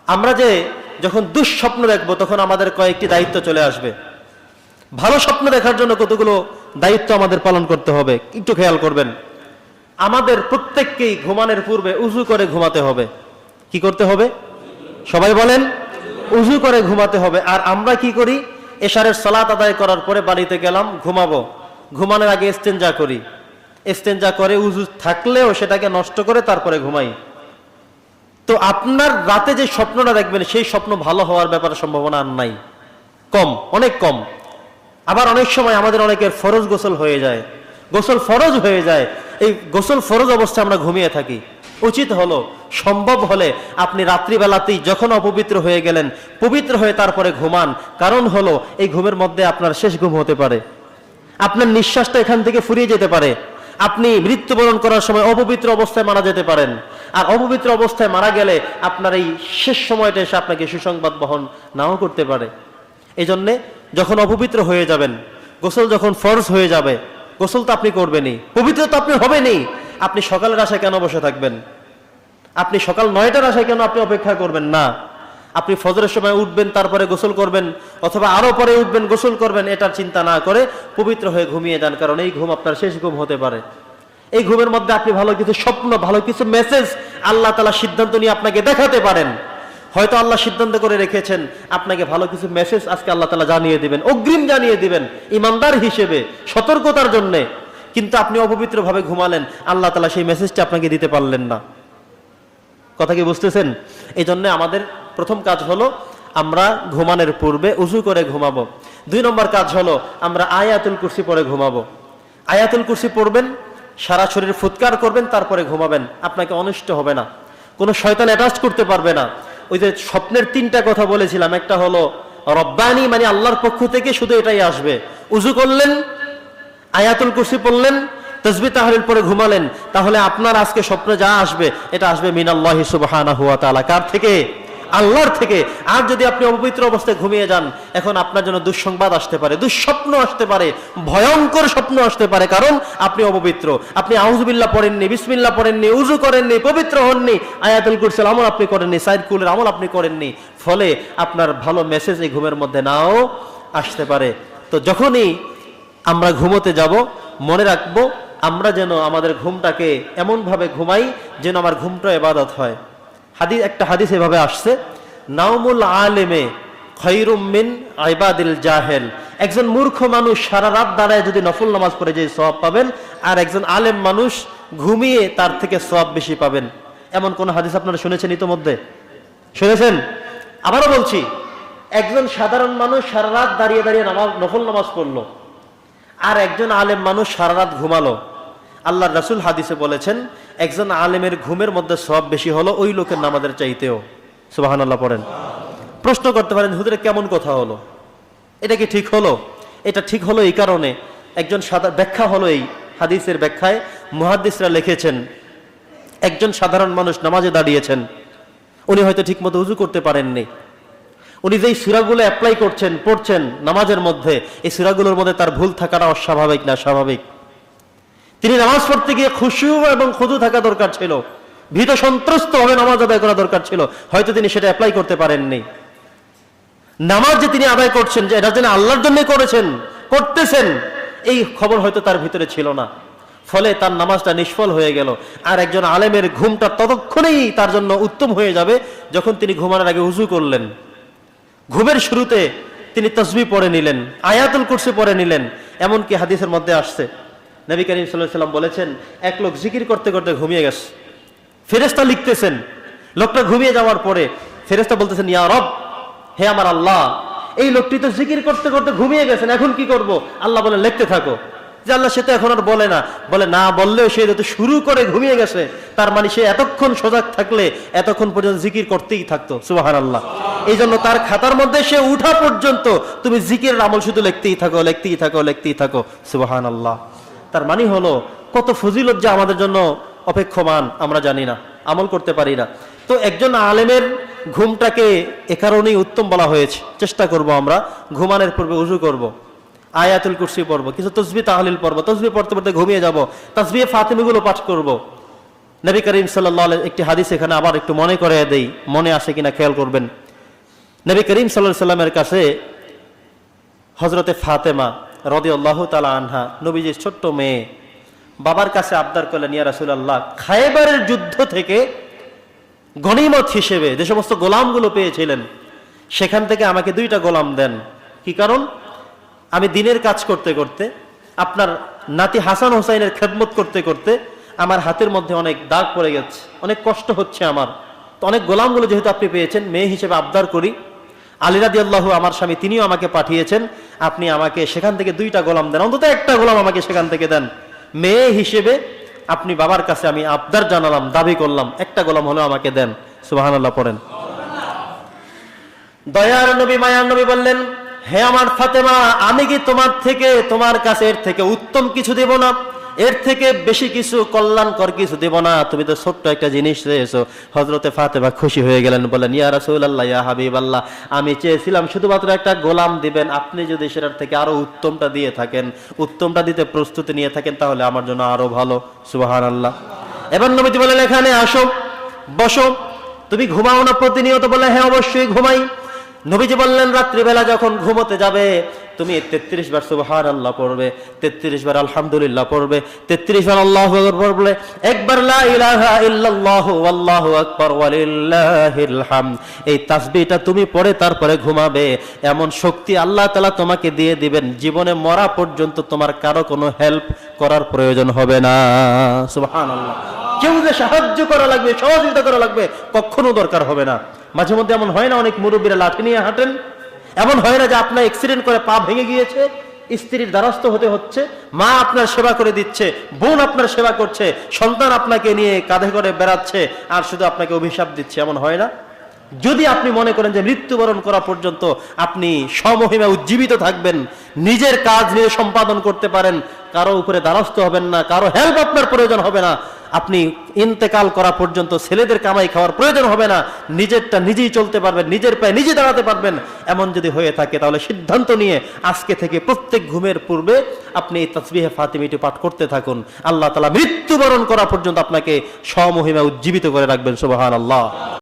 আমরা যে যখন দুঃস্বপ্ন দেখবো তখন আমাদের কয়েকটি দায়িত্ব চলে আসবে। ভালো স্বপ্ন দেখার জন্য কতগুলো দায়িত্ব আমাদের পালন করতে হবে, একটু খেয়াল করবেন। আমাদের প্রত্যেককেই ঘুমানোর পূর্বে উজু করে ঘুমাতে হবে। কি করতে হবে? সবাই বলেন, উজু করে ঘুমাতে হবে। আর আমরা কি করি? এশারের সালাত আদায় করার পরে বাড়িতে গেলাম, ঘুমাবো, ঘুমানোর আগে ইস্তেঞ্জা করি, ইস্তেঞ্জা করে উজু থাকলেও সেটাকে নষ্ট করে তারপরে ঘুমাই। তো আপনার রাতে যে স্বপ্নটা দেখবেন সেই স্বপ্ন ভালো হওয়ার ব্যাপারে সম্ভাবনা আর নাই, কম, অনেক কম। আবার অনেক সময় আমাদের অনেকের ফরজ গোসল হয়ে যায়, গোসল ফরজ হয়ে যায়, এই গোসল ফরজ অবস্থায় আমরা ঘুমিয়ে থাকি। উচিত হলো, সম্ভব হলে আপনি রাত্রিবেলাতেই যখন অপবিত্র হয়ে গেলেন পবিত্র হয়ে তারপরে ঘুমান। কারণ হলো এই ঘুমের মধ্যে আপনার শেষ ঘুম হতে পারে, আপনার নিঃশ্বাসটা এখান থেকে ফুরিয়ে যেতে পারে, আপনি মৃত্যুবরণ করার সময় অপবিত্র অবস্থায় মারা যেতে পারেন। আর অপবিত্র অবস্থায় মারা গেলে আপনার এই শেষ সময়টা এসে আপনাকে সুসংবাদ বহন নাও করতে পারে। এই জন্যে যখন অপবিত্র হয়ে যাবেন, গোসল যখন ফরজ হয়ে যাবে, গোসল তো আপনি করবেনই, পবিত্র তো আপনি হবেনই। আপনি সকালের আশায় কেন বসে থাকবেন? আপনি সকাল 9টার আশায় কেন আপনি অপেক্ষা করবেন না? আপনি ফজরের সময় উঠবেন, তারপরে গোসল করবেন, অথবা আরো পরে উঠবেন, গোসল করবেন, এটার চিন্তা না করে পবিত্র হয়ে ঘুমিয়ে যান। কারণ এই ঘুম আপনার শেষ ঘুম হতে পারে। এই ঘুমের মধ্যে আপনি ভালো কিছু স্বপ্ন, ভালো কিছু মেসেজ আল্লাহ তাআলা সিদ্ধান্ত নিয়ে আপনাকে দেখাতে পারেন। হয়তো আল্লাহ সিদ্ধান্ত করে রেখেছেন আপনাকে ভালো কিছু মেসেজ আজকে আল্লাহ তাআলা জানিয়ে দিবেন, অগ্রিম জানিয়ে দিবেন ইমানদার হিসেবে, সতর্কতার জন্য। কিন্তু আপনি অপবিত্র ভাবে ঘুমালেন, আল্লাহ তাআলা সেই মেসেজটা আপনাকে দিতে পারলেন না। কথা কি বুঝতেছেন? এই জন্য আমাদের প্রথম কাজ হলো আমরা ঘুমানোর পূর্বে উজু করে ঘুমাবো। 2 নম্বর কাজ হলো আমরা আয়াতুল কুরসি পড়ে ঘুমাবো। আয়াতুল কুরসি পড়বেন, সারা শরীর ফুৎকার করবেন, তারপরে ঘুমাবেন। আপনাকে অনিষ্ট হবে না, কোনো শয়তান অ্যাটাচ করতে পারবে না। ওই যে স্বপ্নের 3টা কথা বলেছিলাম, একটা হলো রব্বানি, মানে আল্লাহর পক্ষ থেকে শুধু এটাই আসবে। উজু করলেন, আয়াতুল কুরসি পড়লেন, তাসবিহ তাহলিল পরে ঘুমালেন, তাহলে আপনার আজকে স্বপ্নে যা আসবে এটা আসবে মিনাল্লাহি সুবহানাহু ওয়া তাআলা। কার থেকে? আল্লাহর থেকে। আর যদি আপনি অপবিত্র অবস্থায় ঘুমিয়ে যান, এখন আপনার জন্য দুঃসংবাদ আসতে পারে, দুঃস্বপ্ন আসতে পারে, ভয়ঙ্কর স্বপ্ন আসতে পারে। কারণ আপনি অপবিত্র, আপনি আউযুবিল্লাহ পড়েননি, বিসমিল্লাহ পড়েননি, উজু করেননি, পবিত্র হননি, আয়াতুল কুরসির আমল আপনি করেননি, সাইদ কুলের আমল আপনি করেননি। ফলে আপনার ভালো মেসেজ এই ঘুমের মধ্যে নাও আসতে পারে। তো যখনই আমরা ঘুমোতে যাব, মনে রাখবো আমরা যেন আমাদের ঘুমটাকে এমন ভাবে ঘুমাই যেন আমার ঘুমটা ইবাদত হয়। একটা হাদিস এভাবে আসছে, নাউমুল আলেমে খায়রুম মিন ইবাদিল জাহেল। একজন মূর্খ মানুষ সারা রাত দাঁড়ায় যদি নফল নামাজ পড়ে যে সওয়াব পাবেন, আর একজন আলেম মানুষ ঘুমিয়ে তার থেকে সওয়াব বেশি পাবেন। এমন কোন হাদিস আপনারা শুনেছেন ইতোমধ্যে? শুনেছেন? আবারও বলছি, একজন সাধারণ মানুষ সারা রাত দাঁড়িয়ে দাঁড়িয়ে নফল নামাজ পড়লো, আর একজন আলেম মানুষ সারা রাত ঘুমালো। আল্লাহর রাসূল হাদিসে বলেছেন একজন আলেমের ঘুমের মধ্যে সওয়াব বেশি হলো ওই লোকের নামাজের চাইতেও। সুবহানাল্লাহ পড়েন। প্রশ্ন করতে পারেন, হুজুর কেমন কথা হলো, এটা কি ঠিক হলো? এটা ঠিক হলো এই কারণে, একজন ব্যাখ্যা হলো এই হাদিসের ব্যাখ্যায় মুহাদ্দিসরা লিখেছেন একজন সাধারণ মানুষ নামাজে দাঁড়িয়েছেন, উনি হয়তো ঠিকমতো উজু করতে পারেননি, উনি যেই সূরাগুলো অ্যাপ্লাই করছেন, পড়ছেন নামাজের মধ্যে, এই সূরাগুলোর মধ্যে তার ভুল থাকাটা অস্বাভাবিক না, স্বাভাবিক। তিনি নামাজ পড়তে গিয়ে খুশু এবং খুদু থাকা দরকার ছিল, ভীত সন্ত্রস্ত ভাবে নামাজ আদায় করা দরকার ছিল, হয়তো তিনি সেটা অ্যাপ্লাই করতে পারেননি। নামাজ যে তিনি আদায় করছেন, যে এটা যেন আল্লাহর জন্য করেছেন, করতেছেন, এই খবর হয়তো তার ভিতরে ছিল না। ফলে তার নামাজটা নিষ্ফল হয়ে গেল। আর একজন আলেমের ঘুমটা ততক্ষণেই তার জন্য উত্তম হয়ে যাবে যখন তিনি ঘুমানোর আগে উজু করলেন, ঘুমের শুরুতে তিনি তাসবিহ পড়ে নিলেন, আয়াতুল কুরসি পড়ে নিলেন। এমনকি হাদিসের মধ্যে আসছে নবী করিম সাল্লাল্লাহু আলাইহি ওয়াসাল্লাম বলেছেন এক লোক জিকির করতে করতে ঘুমিয়ে গেছে, ফেরেশতা লিখতেছেন, লোকটা ঘুমিয়ে যাওয়ার পরে ফেরেশতা বলতেছেন, ইয়া রব, হে আমার আল্লাহ, এই লোকটি তো জিকির করতে করতে ঘুমিয়ে গেছেন, এখন কি করব? আল্লাহ বলেন লিখতে থাকো। যে আল্লাহ সে তো এখন আর বলে না, বলে না বললেও সে যত শুরু করে ঘুমিয়ে গেছে, তার মানে সে এতক্ষণ সজাগ থাকলে এতক্ষণ পর্যন্ত জিকির করতেই থাকতো। সুবহানাল্লাহ। এই জন্য তার খাতার মধ্যে সে উঠা পর্যন্ত তুমি জিকিরের আমল শুধু লিখতেই থাকো, লিখতেই থাকো, লিখতেই থাকো। সুবহানাল্লাহ। তার মানে হলো কত ফজিলত যে আমাদের জন্য অপেক্ষমান আমরা জানি না, আমল করতে পারি না। তো একজন আলেমের ঘুমটাকে এ কারণেই উত্তম বলা হয়েছে। চেষ্টা করব আমরা ঘুমানোর পূর্বে উজু করব, আয়াতুল কুরসি পড়বো, কিছু তাসবিহ তাহলিল পড়বো, তাসবিহ পড়তে পড়তে ঘুমিয়ে যাব, তাসবিহ ফাতিমিগুলো পাঠ করব। নবী করিম সাল্লাল্লাহু আলাইহি একটি হাদিস এখানে আবার একটু মনে করে দেই, মনে আসে কিনা খেয়াল করবেন। নবী করিম সাল্লাল্লাহু আলাইহি সাল্লামের কাছে হযরতে ফাতেমা রাদিয়াল্লাহু তাআলা আনহা, নবীজির ছোট্ট মেয়ে, বাবার কাছে আবদার করলেন, ইয়া রাসূলুল্লাহ, খায়বারের যুদ্ধ থেকে গনিমত হিসেবে যে সমস্ত গোলামগুলো পেয়েছিলেন সেখান থেকে আমাকে 2টা গোলাম দেন। কি কারণ? আমি দিনের কাজ করতে করতে, আপনার নাতি হাসান হোসাইনের খেদমত করতে করতে আমার হাতের মধ্যে অনেক দাগ পড়ে গেছে, অনেক কষ্ট হচ্ছে আমার। তো অনেক গোলামগুলো যেহেতু আপনি পেয়েছেন, মেয়ে হিসেবে আবদার করি, আলী রাদিয়াল্লাহু আমার স্বামী, তিনিও আমাকে পাঠিয়েছেন, আপনি আমাকে সেখান থেকে 2টা গোলাম দেন, অন্তত একটা গোলাম আমাকে সেখান থেকে দেন। মেয়ে হিসেবে আপনি বাবার কাছে আমি আবদার জানালাম, দাবি করলাম, একটা গোলাম হলেও আমাকে দেন। সুবহানাল্লাহ পড়েন। দয়ার নবী, মায়ার নবী বললেন, হে আমার ফাতেমা, আমি কি তোমার থেকে, তোমার কাছে এর থেকে উত্তম কিছু দেব না, এর থেকে বেশি কিছু কল্যাণকর কিছু দেব না? তুমি তো ছোট্ট একটা জিনিস চেয়েছো। হযরতে ফাতেমা খুশি হয়ে গেলেন, বলেন, ইয়া রাসূলুল্লাহ, ইয়া হাবিবাল্লাহ, আমি চেয়েছিলাম শুধুমাত্র একটা গোলাম দিবেন, আপনি যদি সেটার থেকে আরো উত্তমটা দিয়ে থাকেন, উত্তমটা দিতে প্রস্তুতি নিয়ে থাকেন, তাহলে আমার জন্য আরো ভালো। সুবহানাল্লাহ। এবার নবীজি বলেন, এখানে আসো, বসো, তুমি ঘুমাও না প্রতিনিয়ত? বলে, হ্যাঁ অবশ্যই ঘুমাই। নবীজি বললেন, রাত্রিবেলা যখন ঘুমোতে যাবে তুমি 33 বার সুবহানাল্লাহ পড়বে, 33 বার আলহামদুলিল্লাহ পড়বে, 33 বার আল্লাহু আকবার পড়বে, একবার লা ইলাহা ইল্লাল্লাহু আল্লাহু আকবার ওয়ালিল্লাহিল হামদ। এই তাসবিহটা তুমি পড়ে তারপরে ঘুমাবে। এমন শক্তি আল্লাহ তাআলা তোমাকে দিয়ে দিবেন, জীবনে মরা পর্যন্ত তোমার কারো কোনো হেল্প করার প্রয়োজন হবে না। সুবহানাল্লাহ। কেউ যে সাহায্য করা লাগবে, সহযোগিতা করা লাগবে, কখনো দরকার হবে না। মাঝে মধ্যে এমন হয় না, অনেক মুরব্বীরা লাঠি নিয়ে হাঁটেন, এমন হয় না যে আপনার অ্যাক্সিডেন্ট করে পা ভেঙে গিয়েছে, স্ত্রীর দ্বারস্থ হতে হচ্ছে, মা আপনার সেবা করে দিচ্ছে, বোন আপনার সেবা করছে, সন্তান আপনাকে নিয়ে কাঁধে করে বেড়াচ্ছে, আর শুধু আপনাকে অভিশাপ দিচ্ছে, এমন হয় না? যদি আপনি মনে করেন যে মৃত্যুবরণ করা পর্যন্ত আপনি সমহিমা উজ্জীবিত থাকবেন, নিজের কাজ নিয়ে সম্পাদন করতে পারেন, কারো উপরে দ্বারস্থ হবেন না, কারো হেল্প আপনার প্রয়োজন হবে না, আপনি ইন্তেকাল করা পর্যন্ত ছেলেদের কামাই খাওয়ার প্রয়োজন হবে না, নিজেরটা নিজেই চলতে পারবেন, নিজের পায়ে নিজে দাঁড়াতে পারবেন, এমন যদি হয়ে থাকে, তাহলে সিদ্ধান্ত নিয়ে আজকে থেকে প্রত্যেক ঘুমের পূর্বে আপনি এই তাসবিহে ফাতিমিটি পাঠ করতে থাকুন। আল্লাহ তাআলা মৃত্যুবরণ করা পর্যন্ত আপনাকে সমহিমা উজ্জীবিত করে রাখবেন। সুবহানাল্লাহ।